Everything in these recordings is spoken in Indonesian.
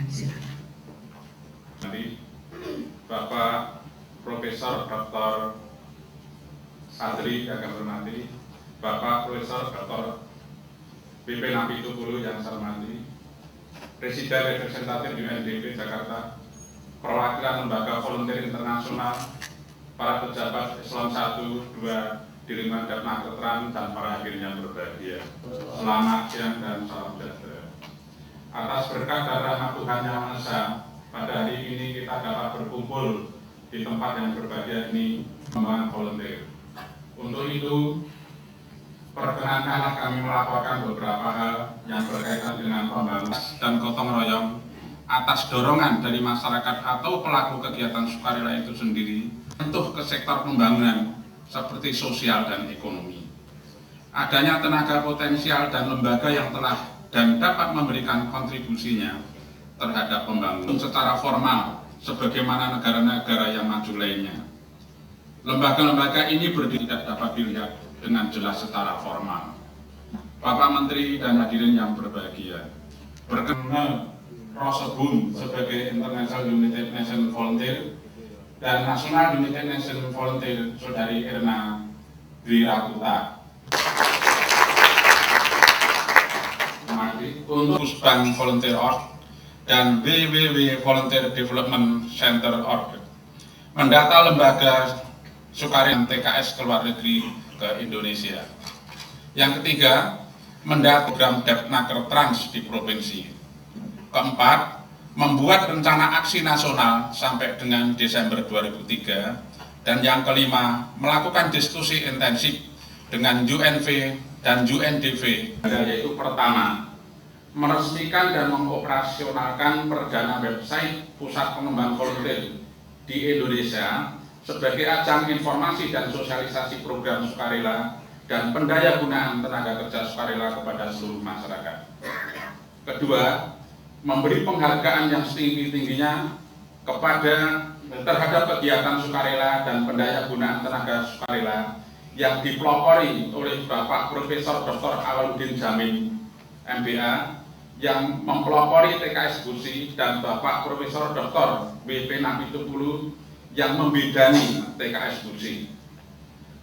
Silakan. Bapak Profesor Dr. Adri yang kami hormati, Bapak Profesor Dr. BP Napitupulu yang saya hormati, Presiden Representatif UNDP Jakarta, perwakilan lembaga volunteer internasional, para pejabat Eselon 1, 2 di lingkungan Depnakertran, dan para hadirin yang berbahagia. Selamat siang dan salam sejahtera. Atas berkat dan rahmat Tuhan Yang Maha Esa, pada hari ini kita dapat berkumpul di tempat yang berbahagia ini membangun volunteer. Untuk itu, perkenankanlah kami melaporkan beberapa hal yang berkaitan dengan pembangunan dan gotong royong atas dorongan dari masyarakat atau pelaku kegiatan sukarela itu sendiri untuk ke sektor pembangunan seperti sosial dan ekonomi. Adanya tenaga potensial dan lembaga yang telah dan dapat memberikan kontribusinya terhadap pembangunan secara formal sebagaimana negara-negara yang maju lainnya. Lembaga-lembaga ini tidak dapat dilihat dengan jelas secara formal. Bapak Menteri dan hadirin yang berbahagia, berkenan Rosebum sebagai International United Nations Volunteer dan National United Nations Volunteer Saudari Erna Dwi Rakuta. Untuk Bank Volunteer Org dan WWW Volunteer Development Center Org mendata lembaga sukarela TKS ke luar negeri ke Indonesia. Yang ketiga, mendata program Depnakertran di provinsi. Keempat, membuat rencana aksi nasional sampai dengan Desember 2003. Dan yang kelima, melakukan diskusi intensif dengan UNV dan UNDP. Yaitu pertama, meresmikan dan mengoperasionalkan perdana website Pusat Pengembangan Volunteer di Indonesia sebagai ajang informasi dan sosialisasi program sukarela dan pendayagunaan tenaga kerja sukarela kepada seluruh masyarakat. Kedua, memberi penghargaan yang setinggi-tingginya terhadap kegiatan sukarela dan pendayagunaan tenaga sukarela yang dipelopori oleh Bapak Profesor Dr. Awaludin Jamin, MBA, yang mempelopori TKS Gusi, dan Bapak Profesor Dr. BP Napitupulu yang membidani TKS Gusi.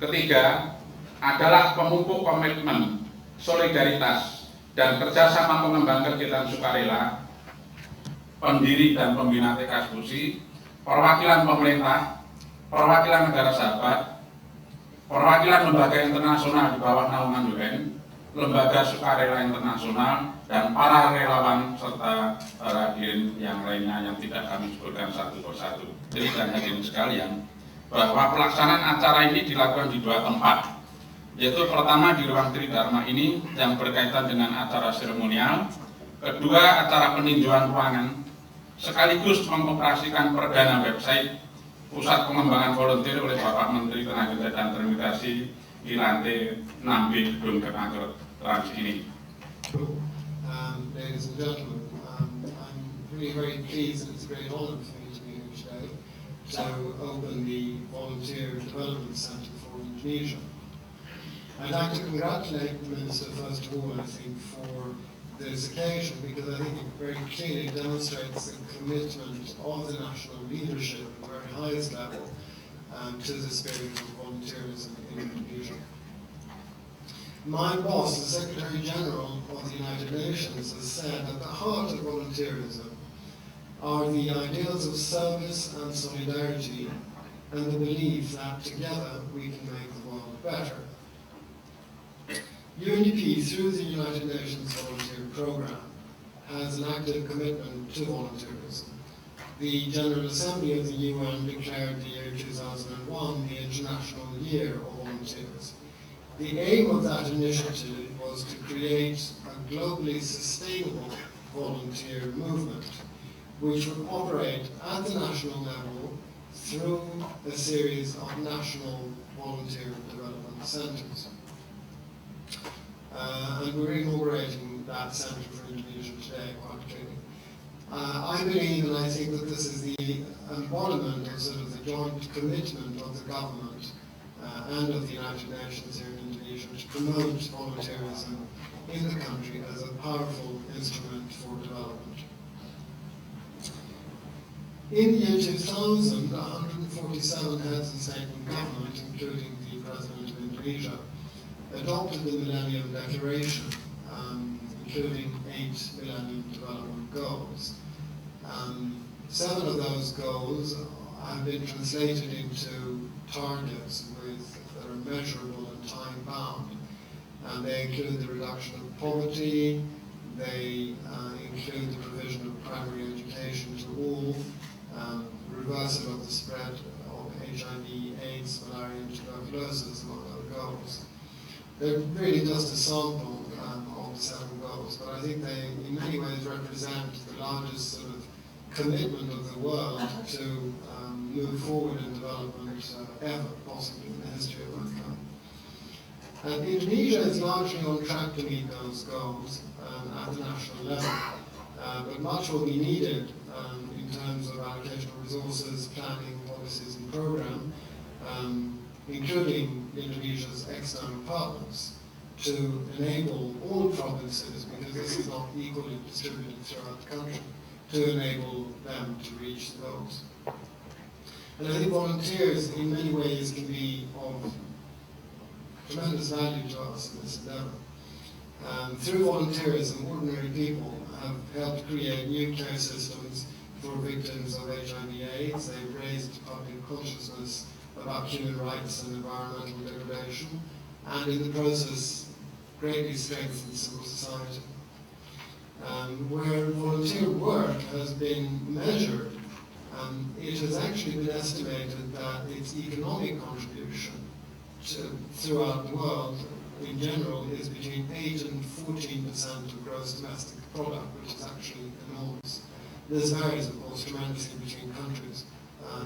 Ketiga, adalah pemupuk komitmen, solidaritas, dan kerjasama pengembang kegiatan sukarela, pendiri dan pembina TKS Gusi, perwakilan pemerintah, perwakilan negara sahabat, perwakilan lembaga internasional di bawah naungan UN, lembaga sukarela internasional, dan para relawan serta para hadirin yang lainnya yang tidak kami sebutkan satu persatu. Jadi dan hadirin sekalian, bahwa pelaksanaan acara ini dilakukan di dua tempat, yaitu pertama di ruang Tridharma ini yang berkaitan dengan acara seremonial, kedua acara peninjauan ruangan, sekaligus mengoperasikan perdana website Pusat Pengembangan Volunteer oleh Bapak Menteri Tenaga dan Transmigrasi di lantai 6B Gedung Depnakertran ini. Ladies and gentlemen, I'm really very pleased and it's a great honor for me to be here today to open the Volunteer Development Center for Indonesia. I'd like to congratulate the Minister first of all, I think, for this occasion because I think it very clearly demonstrates the commitment of the national leadership at the very highest level to the spirit of volunteerism in Indonesia. My boss, the Secretary General of the United Nations, has said at the heart of volunteerism are the ideals of service and solidarity and the belief that together we can make the world better. UNDP, through the United Nations Volunteer Programme, has an active commitment to volunteerism. The General Assembly of the UN declared the year 2001 the International Year of Volunteers. The aim of that initiative was to create a globally sustainable volunteer movement which would operate at the national level through a series of national volunteer development centres. And we're inaugurating that centre for Indonesia today, quite clearly. I believe and I think that this is the embodiment of sort of the joint commitment of the government and of the United Nations here in Indonesia to promote volunteerism in the country as a powerful instrument for development. In the year 2000, 147 heads of state and government, including the President of Indonesia, adopted the Millennium Declaration, including 8 Millennium Development Goals. 7 of those goals have been translated into targets that are measurable and time-bound. And they include the reduction of poverty, they include the provision of primary education to all, reversal of the spread of HIV, AIDS, malaria, and tuberculosis, among other goals. They're really just a sample of the 7 goals, but I think they in many ways represent the largest sort of commitment of the world to move forward in development ever, possibly in the history of mankind. Indonesia is largely on track to meet those goals at the national level, but much will be needed in terms of allocation of resources, planning, policies and program, including Indonesia's external partners, to enable all provinces, because this is not equally distributed throughout the country, to enable them to reach the goals. And I think volunteers in many ways can be of tremendous value to us in this endeavor. Through volunteerism, ordinary people have helped create new care systems for victims of HIV/AIDS. They've raised public consciousness about human rights and environmental degradation, and in the process greatly strengthened civil society. Where volunteer work has been measured, it has actually been estimated that its economic contribution throughout the world in general is between 8 and 14% of gross domestic product, which is actually enormous. This varies, of course, tremendously between countries.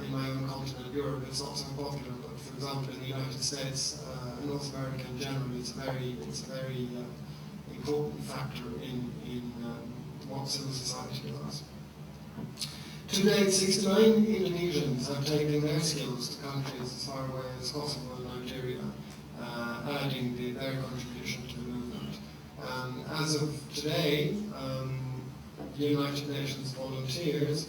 In my own continent, Europe, it's not so popular, but for example, in the United States and North America in general, it's a very important factor in what civil society does. To date, 69 Indonesians have taken their skills to countries as far away as Kosovo and Nigeria, adding their contribution to the movement. As of today, the United Nations volunteers,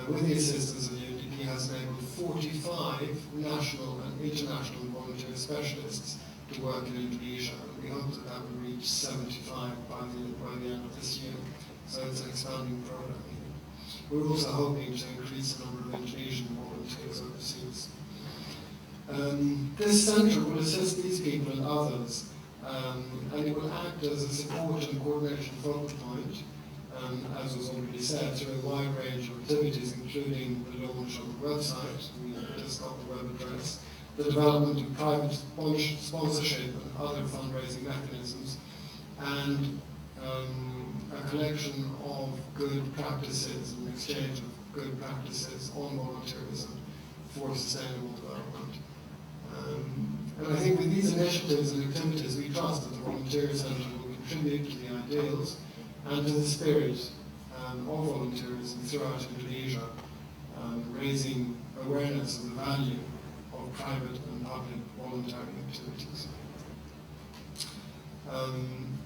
with the assistance of the UNDP, has enabled 45 national and international volunteer specialists to work in Indonesia. We hope that that will reach 75 by the end of this year. So it's an expanding program. We're also hoping to increase the number of Indonesian volunteers overseas. This centre will assist these people and others, and it will act as a support and coordination focal point, as was already said, through a wide range of activities, including the launch of the website, we just got the web address, the development of private sponsorship and other fundraising mechanisms, and a collection of good practices and exchange of good practices on volunteerism for sustainable development. And I think with these initiatives and activities, we trust that the Volunteer Centre will contribute to the ideals and to the spirit of volunteerism throughout Indonesia, raising awareness of the value of private and public volunteering activities.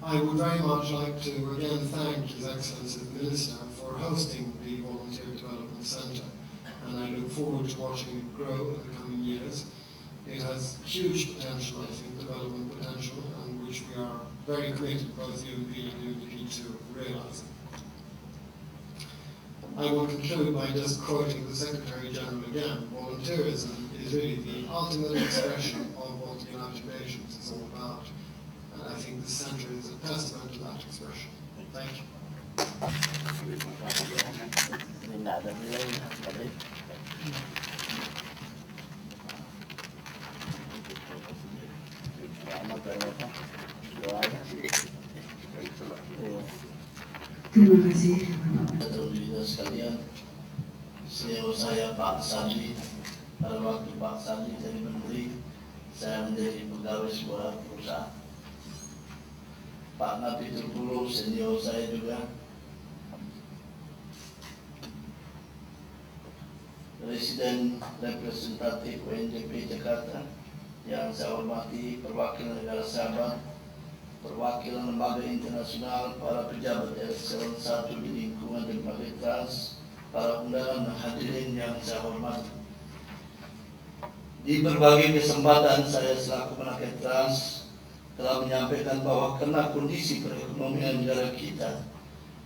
I would very much like to again thank His Excellency the Minister for hosting the Volunteer Development Centre, and I look forward to watching it grow in the coming years. It has huge potential, I think, development potential, and which we are very committed, both UNDP and UNDP, to realising. I will conclude by just quoting the Secretary General again. Volunteerism is really the ultimate expression of what the United Nations is all about. And I think the Centre is a testament to that expression. Thank you. Terima kasih. Saudara sekalian, saya Pak Sandi. Pada waktu Pak Sandi jadi menteri, saya menjadi pegawai sebuah perusahaan. Pak Nabi Terpuluh, senior saya juga. Presiden representatif UNDP Jakarta, yang saya hormati perwakilan negara sahabat, perwakilan lembaga internasional, para pejabat eselon 1 di lingkungan dan Trans, para undangan dan hadirin yang saya hormati. Di berbagai kesempatan saya selaku Menaker Trans telah menyampaikan bahwa karena kondisi perekonomian negara kita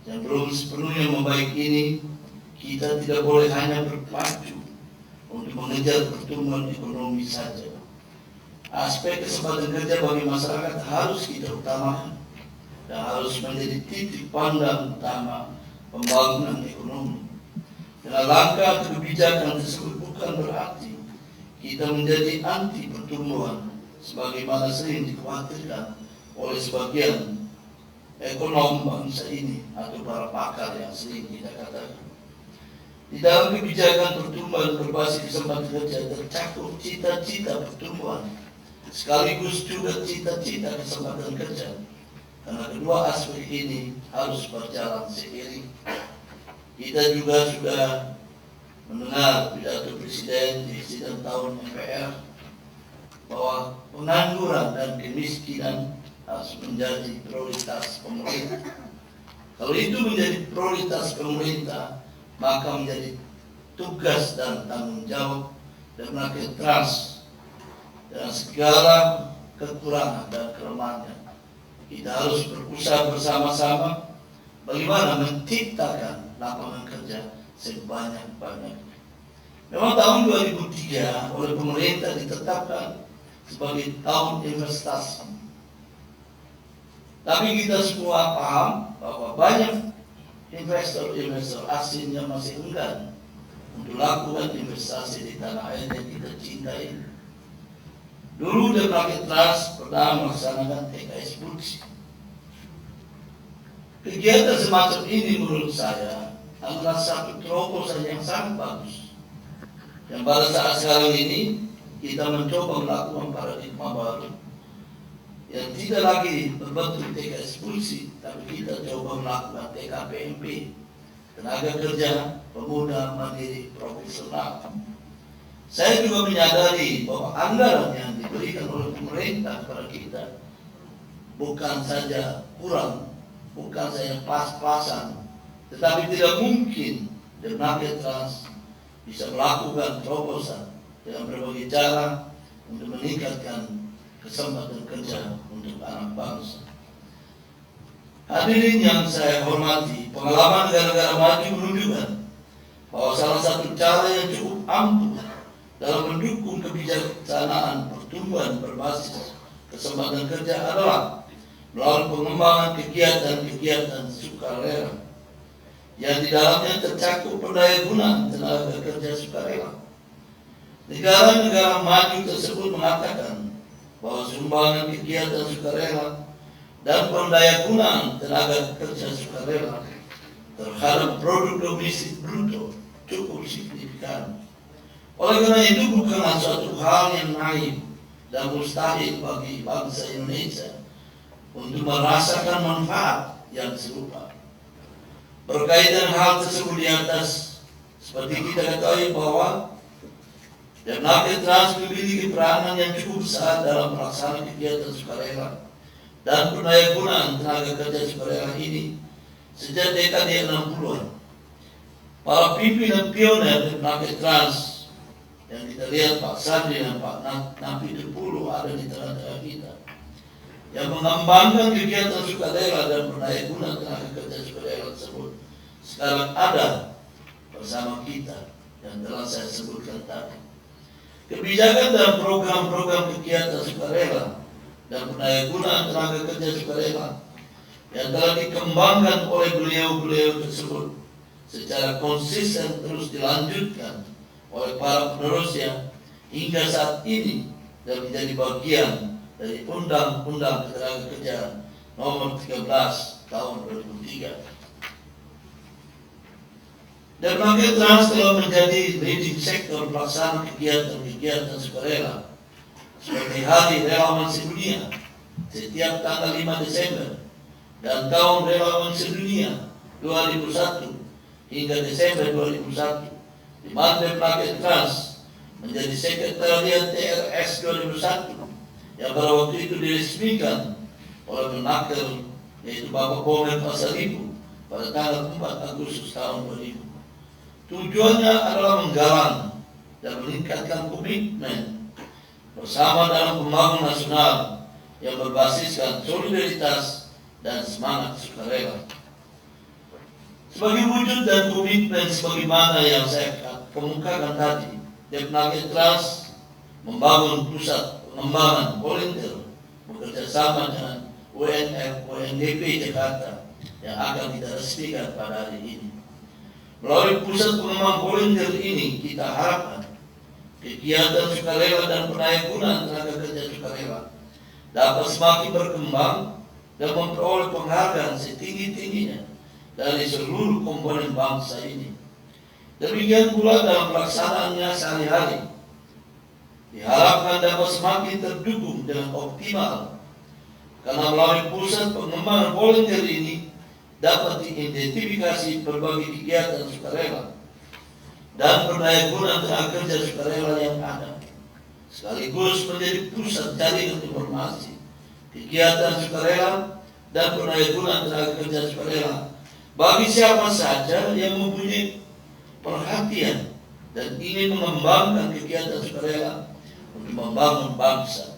yang belum sepenuhnya membaik ini, kita tidak boleh hanya berpacu untuk mengejar pertumbuhan ekonomi saja. Aspek kesempatan kerja bagi masyarakat harus kita utamakan dan harus menjadi titik pandang utama pembangunan ekonomi. Dengan langkah kebijakan tersebut bukan berarti kita menjadi anti pertumbuhan sebagaimana sering dikhawatirkan oleh sebagian ekonom bangsa ini atau para pakar yang sering kita katakan. Di dalam kebijakan pertumbuhan berbasis kesempatan kerja tercakup cita-cita pertumbuhan sekaligus juga cita-cita kesempatan kerja. Karena kedua aspek ini harus berjalan seiring. Kita juga sudah mendengar pidato Presiden di sidang tahun MPR bahwa pengangguran dan kemiskinan harus menjadi prioritas pemerintah. Kalau itu menjadi prioritas pemerintah, maka menjadi tugas dan tanggung jawab dari Menaker Trans dengan segala kekurangan dan kelemahannya. Kita harus berusaha bersama-sama bagaimana menciptakan lapangan kerja sebanyak-banyaknya. Memang tahun 2003 oleh pemerintah ditetapkan sebagai tahun investasi. Tapi kita semua paham bahwa banyak investor-investor asing yang masih enggan untuk lakukan investasi di tanah air yang kita cintai. Dulu Menaker Trans pernah melaksanakan TKS Bulksi. Kegiatan semacam ini menurut saya adalah satu terobosan yang sangat bagus. Yang pada saat sekarang ini kita mencoba melakukan paradigma baru yang tidak lagi berbentuk TKS Bulksi, tapi kita coba melakukan TKPMP, tenaga kerja pemuda mandiri profesional. Saya juga menyadari bahwa anggaran yang diberikan oleh pemerintah kepada kita bukan saja kurang, bukan saja pas-pasan, tetapi tidak mungkin Menaker Trans bisa melakukan terobosan dengan berbagai cara untuk meningkatkan kesempatan kerja untuk anak bangsa. Hadirin yang saya hormati, pengalaman negara-negara maju menunjukkan bahwa salah satu cara yang cukup ampuh dalam mendukung kebijaksanaan pertumbuhan berbasis kesempatan kerja adalah melalui pengembangan kegiatan-kegiatan sukarela yang di dalamnya tercakup pendayagunaan tenaga kerja sukarela. Negara-negara maju tersebut mengatakan bahwa sumbangan kegiatan sukarela dan pendayagunaan tenaga kerja sukarela terhadap produk domestik bruto cukup signifikan. Oleh karena itu bukanlah suatu hal yang naif dan mustahil bagi bangsa Indonesia untuk merasakan manfaat yang serupa. Berkaitan hal tersebut di atas, seperti kita ketahui bahwa Menaker Trans memiliki peranan yang cukup besar dalam melaksanakan kegiatan sukarela dan pendayagunaan tenaga kerja sukarela ini sejak dekade 60-an. Para pimpinan pioner Menaker Trans yang kita lihat Pak Sadri dan Pak Napi Tepulu ada di tengah-tengah kita, yang mengembangkan kegiatan sukarela dan pendayagunaan tenaga kerja sukarela tersebut sekarang ada bersama kita yang telah saya sebutkan tadi. Kebijakan dan program-program kegiatan sukarela dan pendayagunaan tenaga kerja sukarela yang telah dikembangkan oleh beliau-beliau tersebut secara konsisten terus dilanjutkan oleh para penerusnya hingga saat ini dan menjadi bagian dari Undang-Undang Ketenagakerjaan Nomor 13 Tahun 2003. Dan Menaker Trans telah menjadi leading sektor pelaksana kegiatan-kegiatan sukarela seperti Hari Relawan Sedunia setiap tanggal 5 Desember dan Tahun Relawan Sedunia 2001 hingga Desember 2001, di mana Menaker Trans menjadi sekretariat TRS 2001 yang pada waktu itu diresmikan oleh Menaker, yaitu Bapak Komjen Pasaribu pada tanggal 4 Agustus tahun 2000. Tujuannya adalah menggalang dan meningkatkan komitmen bersama dalam pembangunan nasional yang berbasiskan solidaritas dan semangat sukarela. Sebagai wujud dan komitmen sebagaimana yang saya kemukakan tadi, Depnage Trans membangun pusat pengembangan volunteer bekerja sama dengan UNF UNDP Jakarta yang akan kita resmikan pada hari ini. Melalui pusat pengembangan volunteer ini, kita harapkan kegiatan sukarela dan pendayagunaan tenaga kerja sukarela dapat semakin berkembang dan memperoleh penghargaan setinggi-tingginya dari seluruh komponen bangsa ini. Demikian pula dalam pelaksanaannya sehari-hari, diharapkan dapat semakin terdukung dengan optimal, karena melalui pusat pengembangan volunteer ini dapat diidentifikasi berbagai kegiatan sukarela dan pendayagunaan tenaga kerja sukarela yang ada, sekaligus menjadi pusat jaringan informasi, kegiatan sukarela dan pendayagunaan tenaga kerja sukarela bagi siapa saja yang mempunyai perhatian dan ingin mengembangkan kegiatan sukarela untuk membangun bangsa.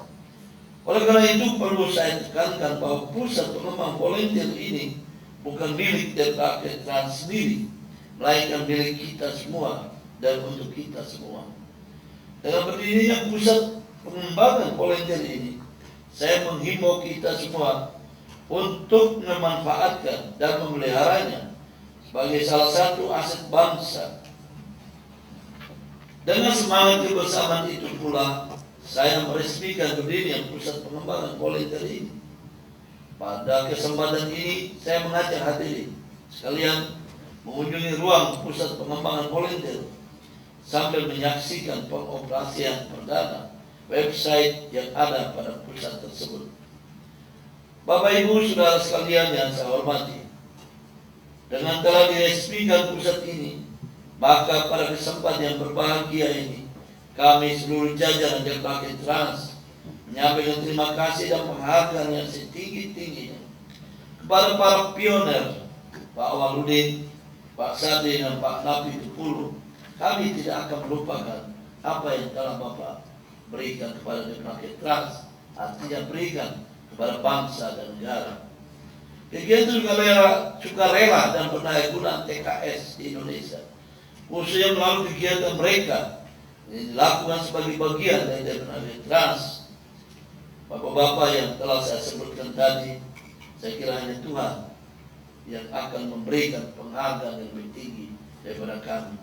Oleh karena itu perlu saya tekankan bahwa pusat pengembangan volunteer ini bukan milik Depnage Trans sendiri, melainkan milik kita semua dan untuk kita semua. Dengan berdirinya pusat pengembangan volunteer ini, saya menghimbau kita semua untuk memanfaatkan dan memeliharanya sebagai salah satu aset bangsa. Dengan semangat kebersamaan itu pula, saya meresmikan berdirinya pusat pengembangan volunteer ini. Pada kesempatan ini, saya mengajak hadirin sekalian mengunjungi ruang pusat pengembangan volunteer sambil menyaksikan pengoperasian perdana website yang ada pada pusat tersebut. Bapak Ibu Saudara sekalian yang saya hormati, dengan telah diresmikan pusat ini, maka pada kesempatan yang berbahagia ini, kami seluruh jajaran Depnage Trans menyampaikan terima kasih dan penghargaan yang setinggi-tingginya kepada para pioner, Pak Awaludin, Pak Sadi, dan Pak Napi Tupulu. Kami tidak akan melupakan apa yang telah Bapak berikan kepada Depnage Trans, artinya berikan kepada bangsa dan negara. Kegiatan sukarela dan pendayagunaan TKS di Indonesia, khususnya melalui kegiatan mereka yang dilakukan sebagai bagian dari Depnage Trans, Bapak-bapak yang telah saya sebutkan tadi, saya kira hanya Tuhan yang akan memberikan penghargaan yang lebih tinggi daripada kami.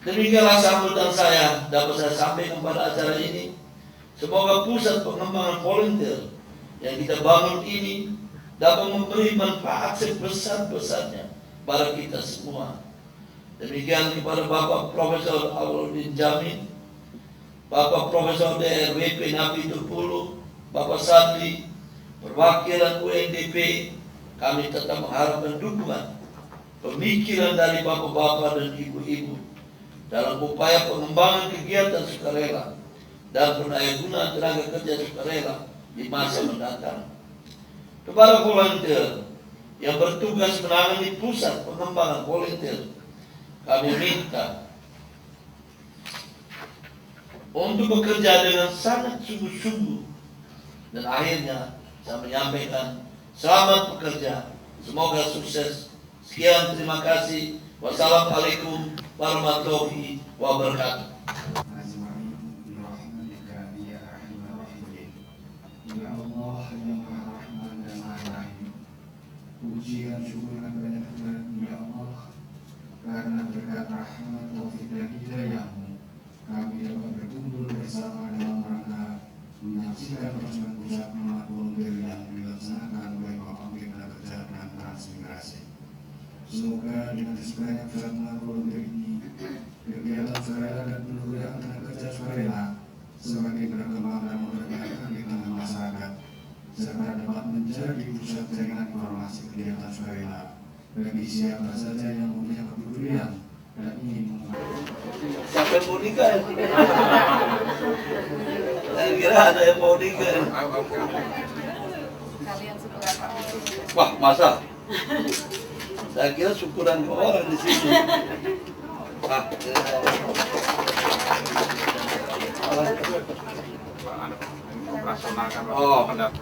Demikianlah sambutan saya dapat saya sampaikan pada acara ini. Semoga pusat pengembangan volunteer yang kita bangun ini dapat memberi manfaat sebesar-besarnya pada kita semua. Demikian kepada Bapak Profesor Awaludin Jamin, Bapak Profesor DRWP Napi Tupulu, Bapak Sadli, perwakilan UNDP, kami tetap mengharapkan dukungan, pemikiran dari bapak-bapak dan ibu-ibu dalam upaya pengembangan kegiatan sukarela dan pendayagunaan tenaga kerja sukarela di masa mendatang. Kepada volunteer yang bertugas menangani pusat pengembangan volunteer, kami minta untuk bekerja dengan sangat sungguh-sungguh, dan akhirnya saya menyampaikan selamat bekerja, semoga sukses. Sekian, terima kasih. Wassalamualaikum warahmatullahi wabarakatuh. Ya Allah yang Maha Rahman dan Maha Rahim, pujian syukur dan banyak kepada Ya Allah, karena berkat rahmat, taufik dan hidayah-Mu, kami dapat berkumpul bersama dalam rangka menyaksikan pelaksanaan pusat pengembangan volunteer yang dilaksanakan oleh Bapak Bina Kerja dan Transmigrasi. Semoga dengan sebanyak pusat pengembangan volunteer ini, kegiatan sukarela dan pendayagunaan tenaga kerja sukarela semakin berkembang dan memperkenalkan di tengah masyarakat, serta dapat menjadi pusat jaringan informasi kegiatan sukarela bagi siapa saja yang punya kepedulian dan ingin Sampai mau nikah, saya kira ada yang mau nikah. Kalian syukuran Pak Budi. Wah, masa? Saya kira syukuran ke orang di sini. operasionalkan pendapat.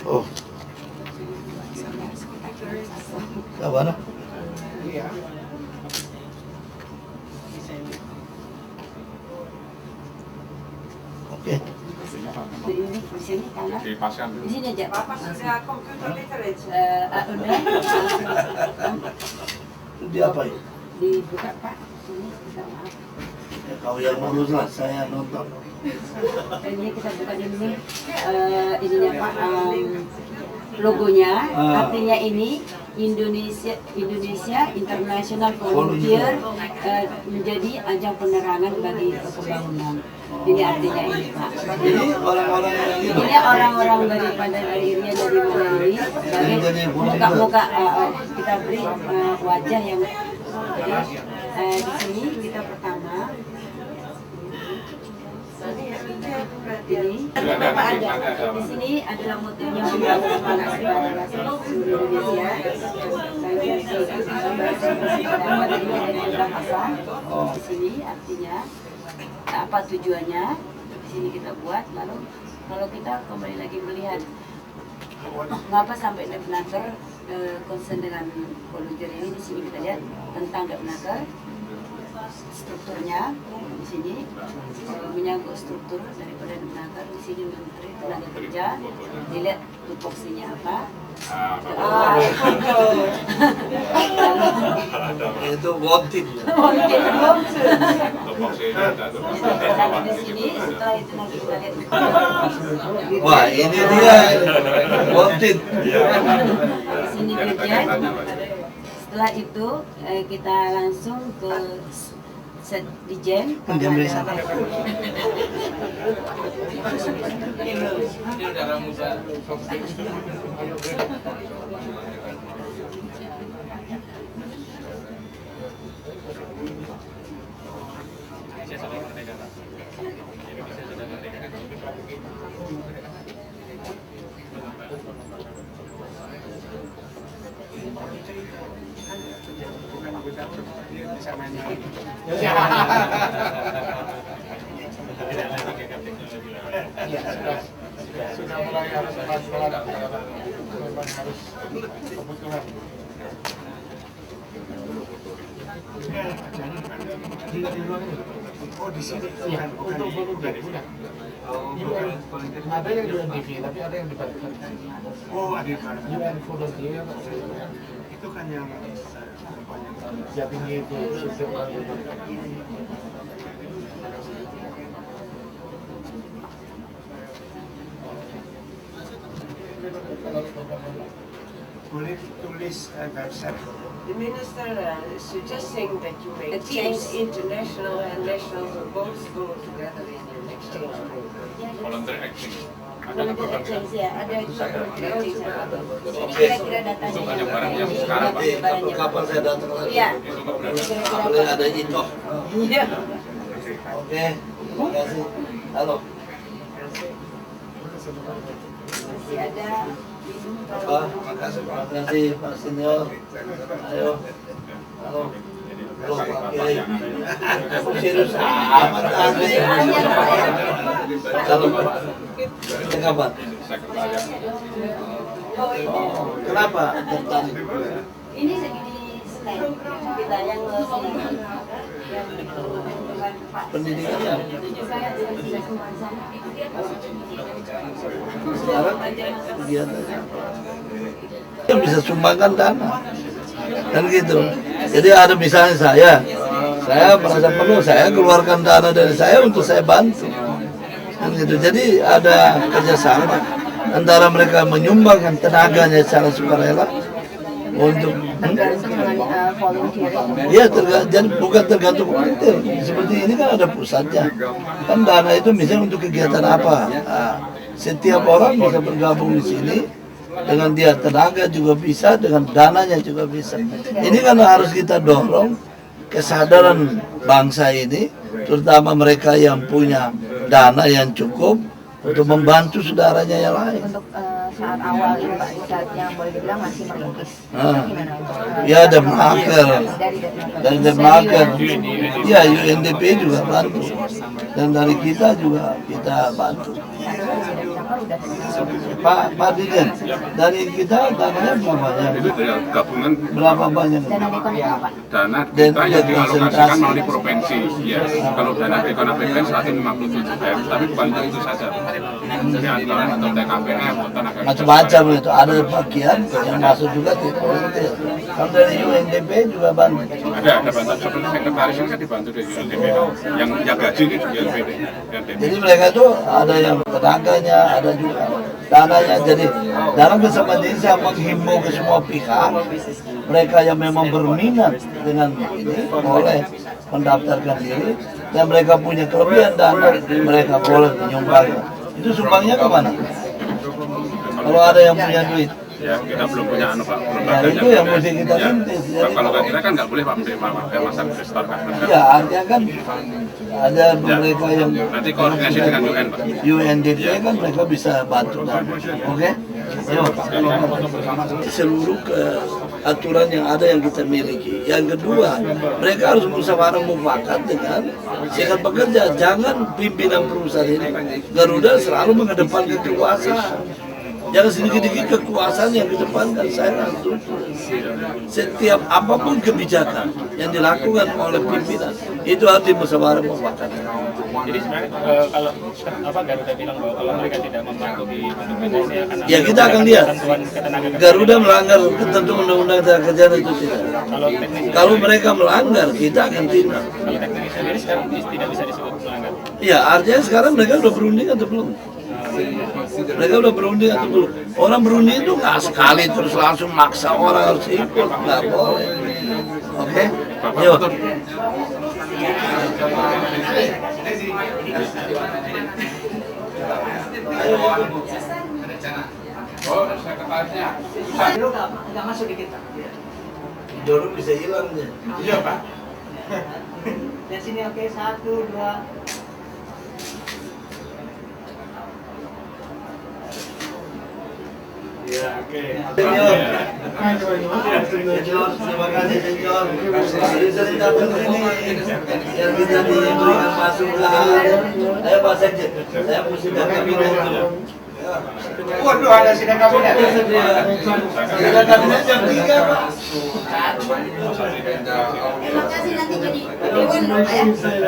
Oh. Kapan? Oke. Ini di sini kanan. Dipaskan Di sini aja. Bapak sudah computer literate. Udah. Diapain? Dibuka Pak. Sini kita maaf. Ya, kau yang ngurus lah, saya nonton. Ini kita buka dulu. Ininya Pak. Logonya, artinya ini Indonesia International Volunteer menjadi ajang penerangan bagi pembangunan. Ini artinya ini Pak. Ini orang-orang yang itu. Ini orang-orang daripada dari Iria dari Melawi sebagai muka-muka kita beri wajah yang di sini kita pertama ini Bapak ada di sini adalah motifnya membangun semangat semangat seluruh Indonesia. Saya dari bahasa di sini artinya apa tujuannya di sini kita buat. Lalu kalau kita kembali lagi melihat mengapa sampai Depnaker concern dengan volunteer ini, di sini kita lihat tentang Depnaker strukturnya di sini menyangkut struktur daripada Depnaker. Di sini Menteri Tenaga Kerja, dilihat tupoksinya apa. Itu wanted. Sampai di sini, setelah itu nanti kita lihat. Wah, ini dia wanted. Di sini kerja. Setelah itu kita langsung ke set di jam. Pendiam dari sana. Sudah mulai harus pelan-pelan, memang harus kebetulan. Oh di sini, iya, untuk volunteer, bukan. Ada yang di UNDP, tapi ada yang dibantu. Oh, ada yang UN volunteer. Itu kan yang Jatinggi itu sistem. Boleh tulis website. The minister suggesting that you make teams, international and national, will both go together in an exchange program. Volunteer acting. Volunteer exchange ya, ada juga volunteer exchange. Ini Oke. kira-kira datanya. Untuk ada barang yang sekarang, Pak. Nanti kapan saya datang lagi? Iya. Boleh ada itu. Iya. Oke, terima kasih. Halo. Masih ada minum Pak, terima kasih Pak Senior. Ayo. Halo. Halo Pak Kiai. Serius amat aneh. Halo Pak. Kita kapan? Oh, kenapa tertarik? ini segini Senin kita yang ke sini yang Pendidikannya? saya sudah kembali sana Sekarang kegiatannya dia bisa sumbangkan dana dan gitu. Jadi ada misalnya saya merasa perlu, saya keluarkan dana dari saya untuk saya bantu dan gitu. Jadi ada kerjasama antara mereka menyumbangkan tenaganya secara sukarela untuk ya jadi bukan tergantung volunteer. Seperti ini kan ada pusatnya, kan dana itu misalnya untuk kegiatan apa. Nah, setiap orang bisa bergabung di sini dengan dia tenaga juga bisa, dengan dananya juga bisa. Ini kan harus kita dorong kesadaran bangsa ini, terutama mereka yang punya dana yang cukup untuk membantu saudaranya yang lain. Untuk saat awal ini Pak, saat yang boleh dibilang masih merintis. Gimana untuk? Ya Depnaker, dari Depnaker, ya UNDP juga bantu, dan dari kita juga kita bantu. Pak Dirjen, dari kita dananya berapa banyak? Gabungan Berapa banyak? Dana dekon Pak? dana kita yang dialokasikan melalui provinsi. Ya, kalau dana dekon APBN saat ini 57 M, tapi bukan itu saja. Jadi anggaran untuk TKPM, untuk tenaga Macam-macam itu, ada bagian yang masuk juga tidak volunteer. Kalau dari UNDP juga bantu. ada bantuan seperti sekretaris ini kan dibantu dari UNDP yang gaji itu UNDP. Jadi mereka itu ada yang tenaganya, ada juga dananya. Jadi dalam bersama desa menghimbau ke semua pihak, mereka yang memang berminat dengan ini boleh mendaftarkan diri, dan mereka punya kelebihan dana, mereka boleh menyumbangkan. Itu sumbangnya kemana? Kalau ada yang punya duit. Ya, kita belum punya Pak. Nah, itu yang mesti kita sintis. Jadi, kalau kita kan nggak boleh Pak, masa investor kan. ya artinya kan ada mereka yang Nanti koordinasi dengan UN Pak. UNDP kan mereka bisa bantu kan. Oke? Yuk. Seluruh aturan yang ada yang kita miliki. Yang kedua, mereka harus musyawarah mufakat dengan serikat pekerja. Jangan pimpinan perusahaan ini Garuda selalu mengedepankan kekuasaan. Jangan sedikit-sedikit kekuasaan yang kedepankan. Saya nggak setuju. Setiap apapun kebijakan yang dilakukan oleh pimpinan itu harus dimusyawarah mufakat. Jadi sebenarnya kalau Garuda bilang bahwa kalau mereka tidak mematuhi undang-undang ini akan Ya kita akan lihat. ketentuan ketenaga Garuda melanggar ketentuan undang-undang tenaga kerjaan itu tidak. kalau teknis Kalau mereka melanggar, kita akan tindak. kalau teknis sendiri sekarang tidak bisa disebut melanggar. Ya artinya sekarang mereka udah berunding atau belum? Mereka udah berunding atau belum? Orang berunding itu nggak sekali terus langsung maksa orang harus ikut, nggak boleh. Oke? Yuk. Nggak masuk di kita. Jodoh bisa hilang dia. Iya Pak. Dan sini oke, 1, 2. Iya, oke. Senior, senior, terima kasih senior. Sering datang ini, yang kita diberikan masukan. Ayo Pak Sekjen, saya mesti datang dulu. Waduh, ada sidang kabinet. Sidang kabinet jam 3 Pak. Terima kasih nanti jadi dewan Pak ya.